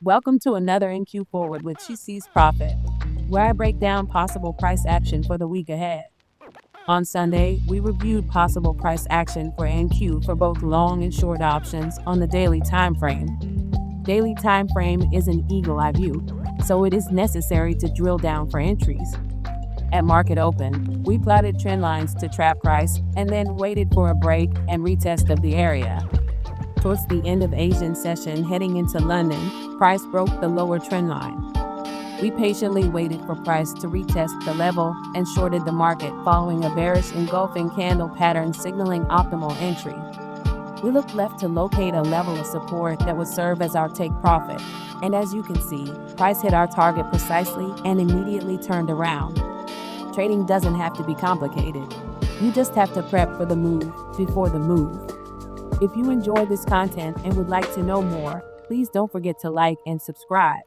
Welcome to another NQ Forward with She Sees Profit, where I break down possible price action for the week ahead. On Sunday, we reviewed possible price action for NQ for both long and short options on the daily time frame. Daily time frame is an eagle eye view, so it is necessary to drill down for entries. At market open, we plotted trend lines to trap price and then waited for a break and retest of the area. Towards the end of Asian session heading into London, price broke the lower trend line. We patiently waited for price to retest the level and shorted the market following a bearish engulfing candle pattern signaling optimal entry. We looked left to locate a level of support that would serve as our take profit. And as you can see, price hit our target precisely and immediately turned around. Trading doesn't have to be complicated. You just have to prep for the move before the move. If you enjoy this content and would like to know more, please don't forget to like and subscribe.